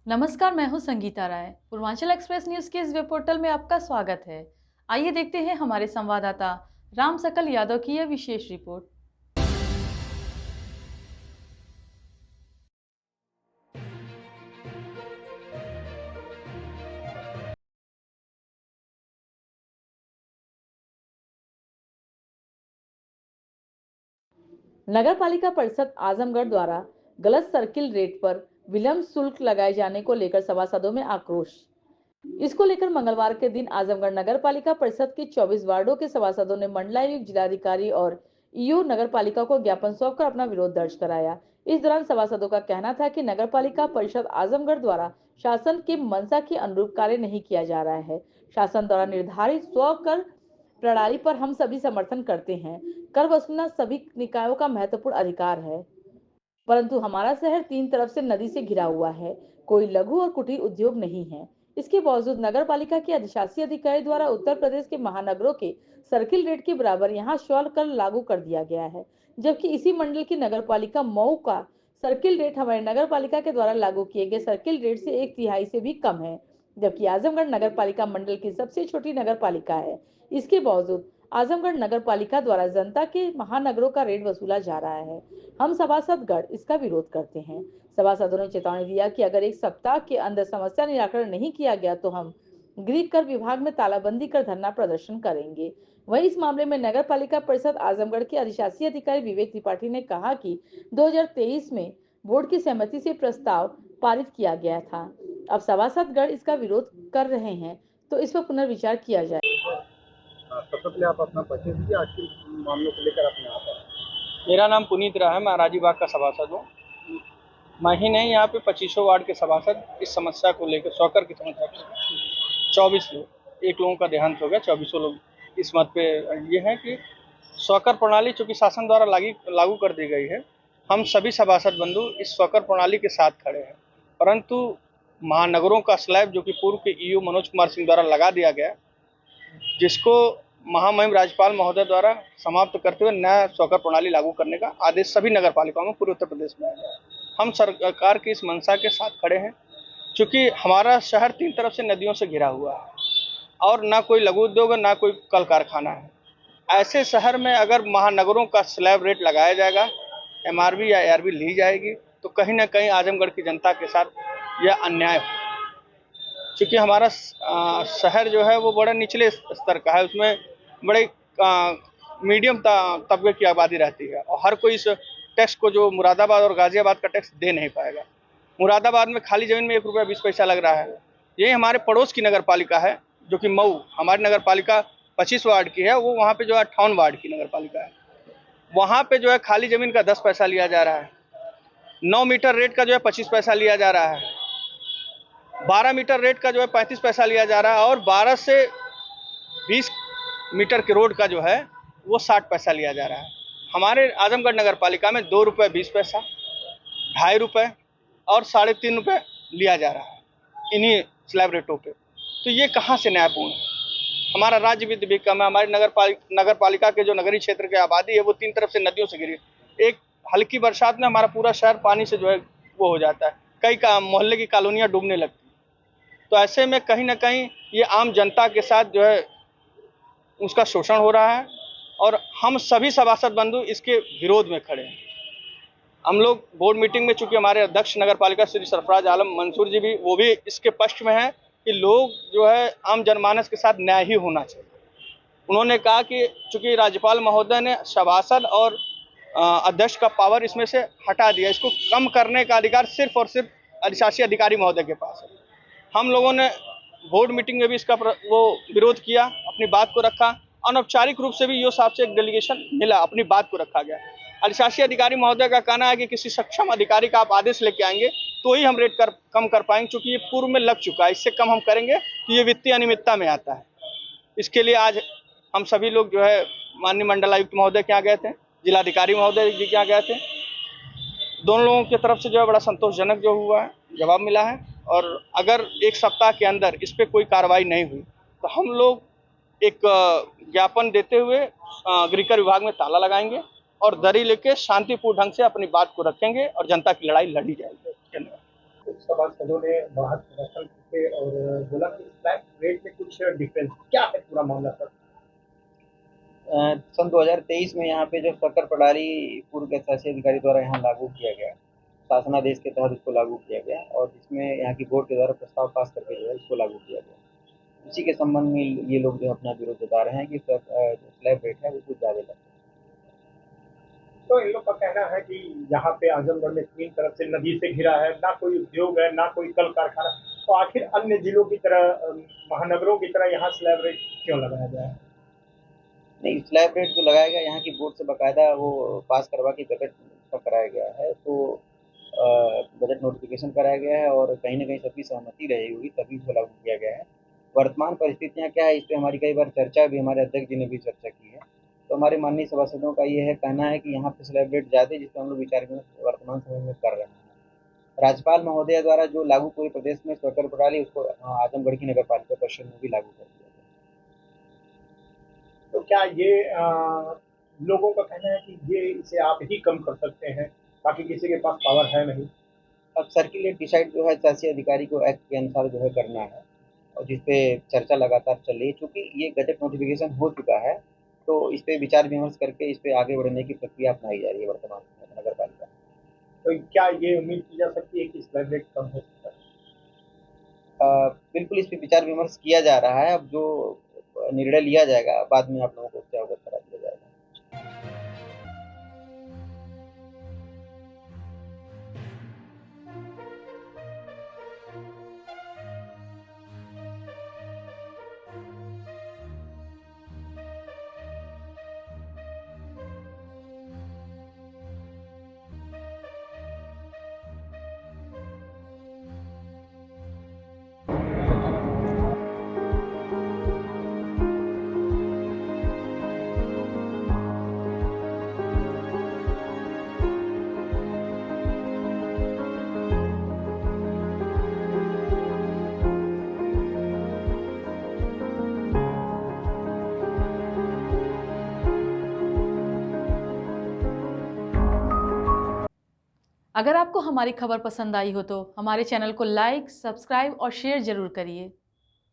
नमस्कार, मैं हूं संगीता राय। पूर्वांचल एक्सप्रेस न्यूज के इस वेब पोर्टल में आपका स्वागत है। आइए देखते हैं हमारे संवाददाता राम सकल यादव की यह विशेष रिपोर्ट। नगर पालिका परिषद आजमगढ़ द्वारा गलत सर्किल रेट पर विलंब शुल्क लगाए जाने को लेकर सभासदों में आक्रोश। इसको लेकर मंगलवार के दिन आजमगढ़ नगर पालिका परिषद के 24 वार्डों के सभासदों ने मंडलायुक्त, जिलाधिकारी और ईओ नगर पालिका को ज्ञापन सौंपकर अपना विरोध दर्ज कराया। इस दौरान सभासदों का कहना था कि नगर पालिका परिषद आजमगढ़ द्वारा शासन के मंशा के अनुरूप कार्य नहीं किया जा रहा है। शासन द्वारा निर्धारित 100 कर प्रणाली पर हम सभी समर्थन करते हैं। कर वसूलना सभी निकायों का महत्वपूर्ण अधिकार है, परंतु हमारा शहर तीन तरफ से नदी से घिरा हुआ है। कोई लघु और कुटीर उद्योग नहीं है। इसके बावजूद नगर पालिका के अधिशासी अधिकारी द्वारा उत्तर प्रदेश के महानगरों के सर्किल रेट के बराबर यहाँ शुल्क कर लागू कर दिया गया है, जबकि इसी मंडल की नगर पालिका मऊ का सर्किल रेट हमारे नगर पालिका के द्वारा लागू किए गए सर्किल रेट से 1/3 से भी कम है। जबकि आजमगढ़ नगर पालिका मंडल की सबसे छोटी नगर पालिका है। इसके बावजूद आजमगढ़ नगर पालिका द्वारा जनता के महानगरों का रेट वसूला जा रहा है। हम सभासदगण इसका विरोध करते हैं। सभासदों ने चेतावनी दिया कि अगर एक सप्ताह के अंदर समस्या निराकरण नहीं किया गया तो हम गृह कर विभाग में तालाबंदी कर धरना प्रदर्शन करेंगे। वहीं इस मामले में नगर पालिका परिषद आजमगढ़ के अधिशासी अधिकारी विवेक त्रिपाठी ने कहा कि 2023 में बोर्ड की सहमति से प्रस्ताव पारित किया गया था। अब सभासदगण इसका विरोध कर रहे हैं, तो इस पर पुनर्विचार किया जाए। सबसे पहले आप अपना परिचय दीजिए, आज के मामलों को लेकर अपने यहाँ पर। मेरा नाम पुनीत राय है, मैं राजीबाग का सभासद हूँ। मैं ही नहीं, यहाँ पे 25 वार्ड के सभासद इस समस्या को लेकर, सौकर की समस्या को 24 लोग, एक लोगों का देहांत हो गया, 24 लोग इस मत पे ये है कि सौकर प्रणाली चूंकि शासन द्वारा लागू कर दी गई है, हम सभी सभासद बंधु इस सौकर प्रणाली के साथ खड़े हैं। परंतु महानगरों का स्लैब जो कि पूर्व के ईओ मनोज कुमार सिंह द्वारा लगा दिया गया, जिसको महामहिम राज्यपाल महोदय द्वारा समाप्त करते हुए नया सौकर प्रणाली लागू करने का आदेश सभी नगर पालिकाओं में पूरे उत्तर प्रदेश में आया है। हम सरकार की इस मंशा के साथ खड़े हैं, क्योंकि हमारा शहर तीन तरफ से नदियों से घिरा हुआ है और ना कोई लघु उद्योग है, ना कोई कल कारखाना है। ऐसे शहर में अगर महानगरों का स्लैब रेट लगाया जाएगा, एमआरबी या एआरबी ली जाएगी, तो कहीं ना कहीं आजमगढ़ की जनता के साथ यह अन्याय हो। क्योंकि हमारा शहर जो है वो बड़ा निचले स्तर का है, उसमें बड़े मीडियम तबके की आबादी रहती है और हर कोई इस टैक्स को, जो मुरादाबाद और गाजियाबाद का टैक्स, दे नहीं पाएगा। मुरादाबाद में खाली जमीन में 1 रुपया 20 पैसा लग रहा है। यही हमारे पड़ोस की नगर पालिका है, जो कि मऊ, हमारी नगर पालिका 25 वार्ड की है, वो वहाँ पे जो है 58 वार्ड की नगर पालिका है। वहाँ पे जो है खाली जमीन का 10 पैसा लिया जा रहा है, 9 मीटर रेट का जो है 25 पैसा लिया जा रहा है, 12 मीटर रेट का जो है 35 पैसा लिया जा रहा है और 12 से 20 मीटर के रोड का जो है वो 60 पैसा लिया जा रहा है। हमारे आजमगढ़ नगर पालिका में 2 रुपये 20 पैसा, 2.5 रुपये और 3.5 रुपये लिया जा रहा है इन्हीं स्लैब रेटों पे। तो ये कहाँ से न्यायपूर्ण है? हमारा राज्य वित्त भी कम है। हमारी नगर पालिका के जो नगरीय क्षेत्र की आबादी है वो तीन तरफ से नदियों से घिरी। एक हल्की बरसात में हमारा पूरा शहर पानी से जो है वो हो जाता है, कई का मोहल्ले की कॉलोनियाँ डूबने लगती। तो ऐसे में कहीं ना कहीं ये आम जनता के साथ जो है उसका शोषण हो रहा है और हम सभी सभासद बंधु इसके विरोध में खड़े हैं। हम लोग बोर्ड मीटिंग में, चूंकि हमारे अध्यक्ष नगर पालिका श्री सरफराज आलम मंसूर जी भी, वो भी इसके पक्ष में है कि लोग जो है आम जनमानस के साथ न्याय ही होना चाहिए। उन्होंने कहा कि चूंकि राज्यपाल महोदय ने सभासद और अध्यक्ष का पावर इसमें से हटा दिया, इसको कम करने का अधिकार सिर्फ और सिर्फ अधिशासी अधिकारी महोदय के पास है। हम लोगों ने बोर्ड मीटिंग में भी इसका वो विरोध किया, अपनी बात को रखा। अनौपचारिक रूप से भी ईओ साहब से एक डेलीगेशन मिला, अपनी बात को रखा गया। अधिशासी अधिकारी महोदय का कहना है कि किसी सक्षम अधिकारी का आप आदेश लेके आएंगे तो ही हम रेट कम कर पाएंगे, क्योंकि ये पूर्व में लग चुका है। इससे कम हम करेंगे तो ये वित्तीय अनियमितता में आता है। इसके लिए आज हम सभी लोग जो है माननीय मंडलायुक्त महोदय के यहाँ गए थे, जिलाधिकारी महोदय जी के यहाँ गए थे। दोनों लोगों की तरफ से जो है बड़ा संतोषजनक जो हुआ है जवाब मिला है, और अगर एक सप्ताह के अंदर इस पर कोई कार्रवाई नहीं हुई तो हम लोग एक ज्ञापन देते हुए गृहकर विभाग में ताला लगाएंगे और दरी लेके शांतिपूर्ण ढंग से अपनी बात को रखेंगे और जनता की लड़ाई लड़ी जाएगी। धन्यवाद। सभासदों ने बाहर प्रदर्शन किए और बोला कि स्लैब रेट में कुछ डिफरेंस, क्या है पूरा मामला सर? सन 2023 में यहाँ पे जो शक्कर प्रणाली पूर्व के शासी अधिकारी द्वारा यहाँ लागू किया गया, शासनादेश के तहत इसको लागू किया गया और जिसमें यहाँ की बोर्ड के द्वारा प्रस्ताव पास करके जो है इसको लागू किया गया। इसी के संबंध में ये लोग जो अपना विरोध जता रहे हैं कि स्लैब रेट है वो कुछ ज़्यादा लगता है। तो इन लोग का कहना है कि यहाँ पे आजमगढ़ में 3 तरफ से नदी से घिरा है, ना कोई उद्योग है, ना कोई कल कारखाना, तो आखिर अन्य जिलों की तरह, महानगरों की तरह यहाँ स्लैब रेट क्यों लगाया गया है? नहीं, स्लैब रेट जो लगाया गया यहाँ की बोर्ड से बाकायदा वो पास करवा के बजट का कराया गया है, तो बजट नोटिफिकेशन कराया गया है और कहीं ना कहीं सबकी सहमति रही होगी तभी वो लागू किया गया है। वर्तमान परिस्थितियाँ क्या है इस पर हमारी कई बार चर्चा भी, हमारे अध्यक्ष जी ने भी चर्चा की है, तो हमारे माननीय सभासदों का ये है कहना है कि यहाँ पे स्लैब रेट ज़्यादा है, जिसपर हम लोग विचार वर्तमान समय में कर रहे हैं। राज्यपाल महोदय द्वारा जो लागू पूरे प्रदेश में शक्कर प्रणाली, उसको आजमगढ़ की नगर पालिका परिषद में भी लागू कर दिया गया। तो क्या ये लोगों का कहना है कि ये इसे आप ही कम कर सकते हैं, बाकी किसी के पास पावर है नहीं? अब सर्किल रेट डिसाइड जो है शासी अधिकारी को एक्ट के अनुसार जो है करना है और जिसपे चर्चा लगातार चल रही है। चूँकि ये गजट नोटिफिकेशन हो चुका है तो इस पे विचार विमर्श करके इस पे आगे बढ़ने की प्रक्रिया अपनाई जा रही है वर्तमान में नगर पालिका। तो क्या ये उम्मीद की जा सकती है कि स्लैब रेट कम हो सकता है? बिल्कुल इस पे विचार विमर्श किया जा रहा है। अब जो निर्णय लिया जाएगा बाद में आप लोगों को उससे अवगत करा दिया जाएगा। अगर आपको हमारी खबर पसंद आई हो तो हमारे चैनल को लाइक, सब्सक्राइब और शेयर जरूर करिए।